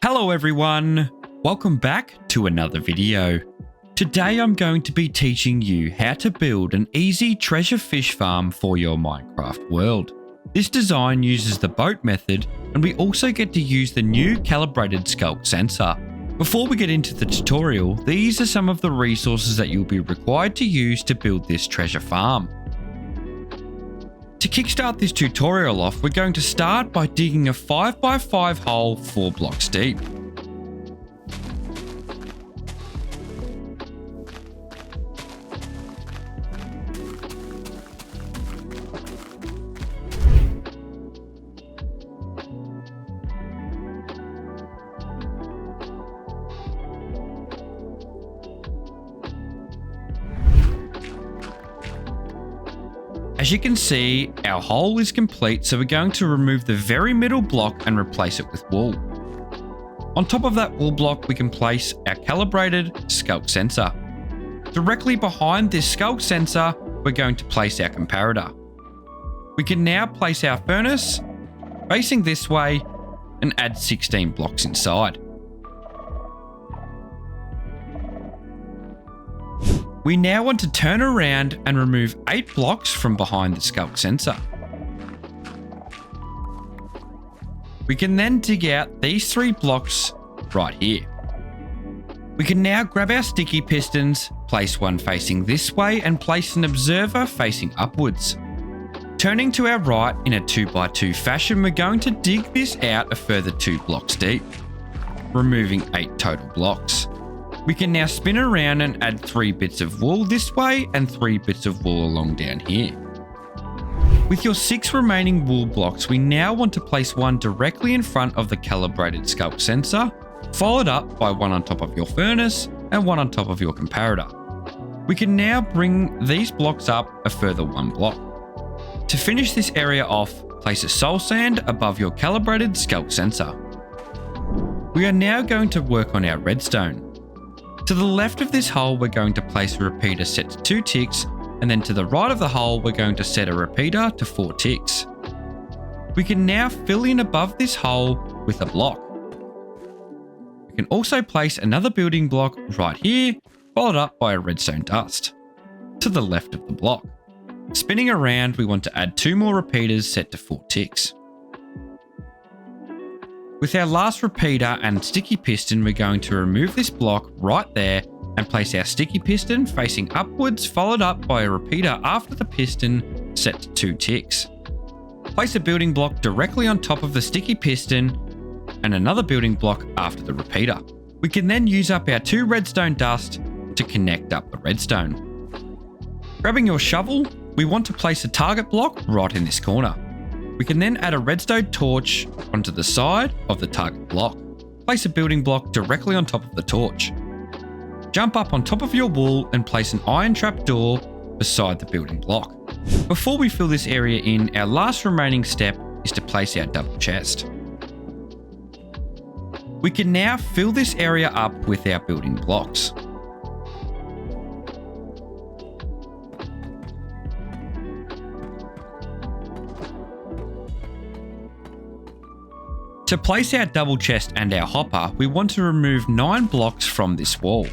Hello everyone, welcome back to another video. Today I'm going to be teaching you how to build an easy treasure fish farm for your Minecraft world. This design uses the boat method, and we also get to use the new calibrated sculk sensor. Before we get into the tutorial, these are some of the resources that you'll be required to use to build this treasure farm. To kickstart this tutorial off, we're going to start by digging a 5x5 hole 4 blocks deep. As you can see, our hole is complete, so we're going to remove the very middle block and replace it with wool. On top of that wool block, we can place our calibrated sculk sensor. Directly behind this sculk sensor, we're going to place our comparator. We can now place our furnace facing this way and add 16 blocks inside. We now want to turn around and remove 8 blocks from behind the sculk sensor. We can then dig out these 3 blocks right here. We can now grab our sticky pistons, place one facing this way and place an observer facing upwards. Turning to our right in a 2x2 fashion, we're going to dig this out a further 2 blocks deep, removing 8 total blocks. We can now spin around and add 3 bits of wool this way and 3 bits of wool along down here. With your 6 remaining wool blocks, we now want to place one directly in front of the calibrated sculk sensor, followed up by one on top of your furnace and one on top of your comparator. We can now bring these blocks up a further 1 block. To finish this area off, place a soul sand above your calibrated sculk sensor. We are now going to work on our redstone. To the left of this hole, we're going to place a repeater set to 2 ticks, and then to the right of the hole, we're going to set a repeater to 4 ticks. We can now fill in above this hole with a block. We can also place another building block right here, followed up by a redstone dust to the left of the block. Spinning around, we want to add 2 more repeaters set to 4 ticks. With our last repeater and sticky piston, we're going to remove this block right there and place our sticky piston facing upwards, followed up by a repeater after the piston set to 2 ticks. Place a building block directly on top of the sticky piston and another building block after the repeater. We can then use up our 2 redstone dust to connect up the redstone. Grabbing your shovel, we want to place a target block right in this corner. We can then add a redstone torch onto the side of the target block. Place a building block directly on top of the torch. Jump up on top of your wool and place an iron trap door beside the building block. Before we fill this area in, our last remaining step is to place our double chest. We can now fill this area up with our building blocks. To place our double chest and our hopper, we want to remove 9 blocks from this wall.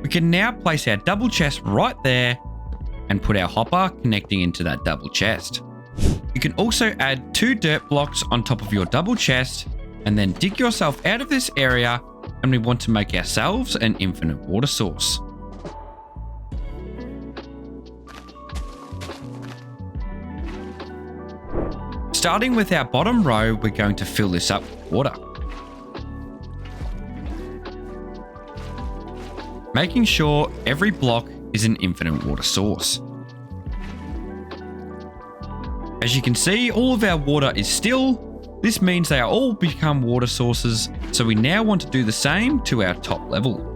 We can now place our double chest right there and put our hopper connecting into that double chest. You can also add 2 dirt blocks on top of your double chest and then dig yourself out of this area, and we want to make ourselves an infinite water source. Starting with our bottom row, we're going to fill this up with water. Making sure every block is an infinite water source. As you can see, all of our water is still. This means they are all become water sources, so we now want to do the same to our top level.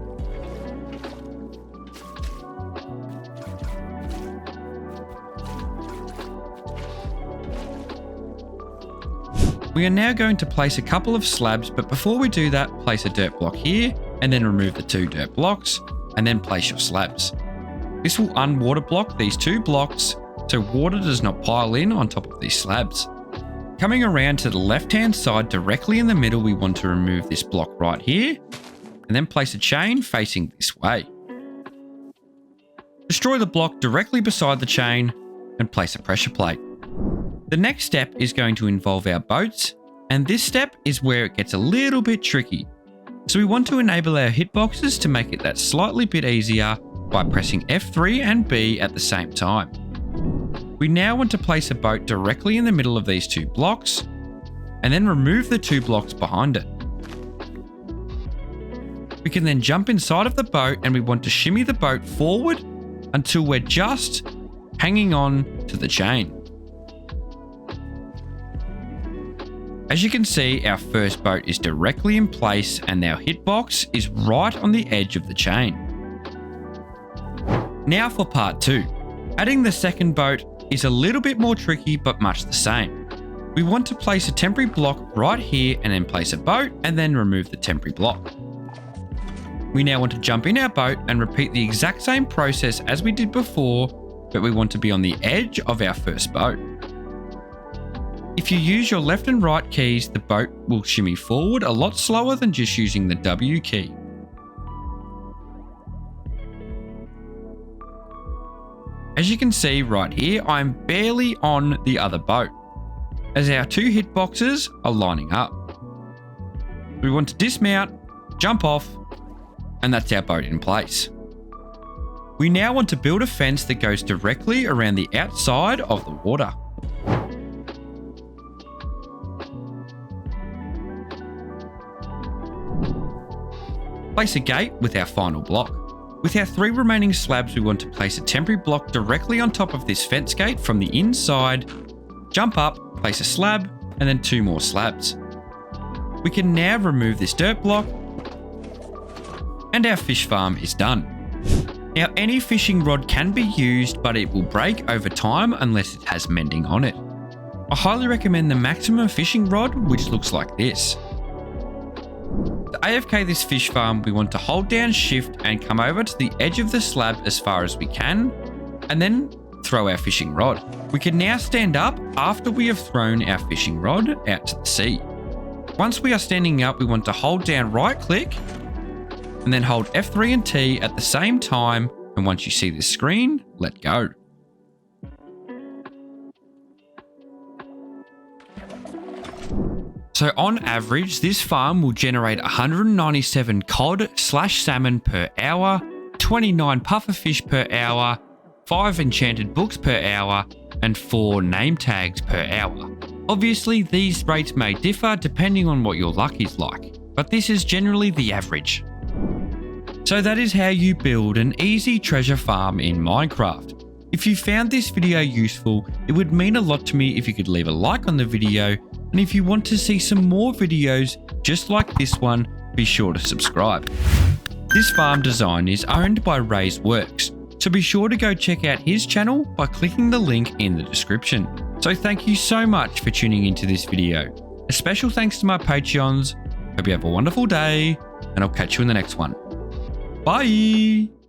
We are now going to place a couple of slabs, but before we do that, place a dirt block here and then remove the 2 dirt blocks and then place your slabs. This will unwater block these 2 blocks so water does not pile in on top of these slabs. Coming around to the left-hand side, directly in the middle, we want to remove this block right here, and then place a chain facing this way. Destroy the block directly beside the chain, and place a pressure plate. The next step is going to involve our boats, and this step is where it gets a little bit tricky. So we want to enable our hitboxes to make it that slightly bit easier by pressing F3 and B at the same time. We now want to place a boat directly in the middle of these two blocks, and then remove the two blocks behind it. We can then jump inside of the boat, and we want to shimmy the boat forward until we're just hanging on to the chain. As you can see, our first boat is directly in place and our hitbox is right on the edge of the chain. Now for part 2. Adding the second boat is a little bit more tricky but much the same. We want to place a temporary block right here and then place a boat and then remove the temporary block. We now want to jump in our boat and repeat the exact same process as we did before, but we want to be on the edge of our first boat. If you use your left and right keys, the boat will shimmy forward a lot slower than just using the W key. As you can see right here, I'm barely on the other boat, as our two hitboxes are lining up. We want to dismount, jump off, and that's our boat in place. We now want to build a fence that goes directly around the outside of the water. Place a gate with our final block. With our 3 remaining slabs, we want to place a temporary block directly on top of this fence gate from the inside, jump up, place a slab, and then 2 more slabs. We can now remove this dirt block, and our fish farm is done. Now, any fishing rod can be used, but it will break over time unless it has mending on it. I highly recommend the Maximum fishing rod, which looks like this. To AFK this fish farm, we want to hold down shift and come over to the edge of the slab as far as we can, and then throw our fishing rod. We can now stand up after we have thrown our fishing rod out to the sea. Once we are standing up, we want to hold down right click, and then hold F3 and T at the same time, and once you see this screen, let go. So on average, this farm will generate 197 cod/salmon per hour, 29 pufferfish per hour, 5 enchanted books per hour, and 4 name tags per hour. Obviously, these rates may differ depending on what your luck is like, but this is generally the average. So that is how you build an easy treasure farm in Minecraft. If you found this video useful, it would mean a lot to me if you could leave a like on the video, and if you want to see some more videos just like this one, be sure to subscribe. This farm design is owned by Ray's Works, so be sure to go check out his channel by clicking the link in the description. So thank you so much for tuning into this video. A special thanks to my Patreons. Hope you have a wonderful day, and I'll catch you in the next one. Bye!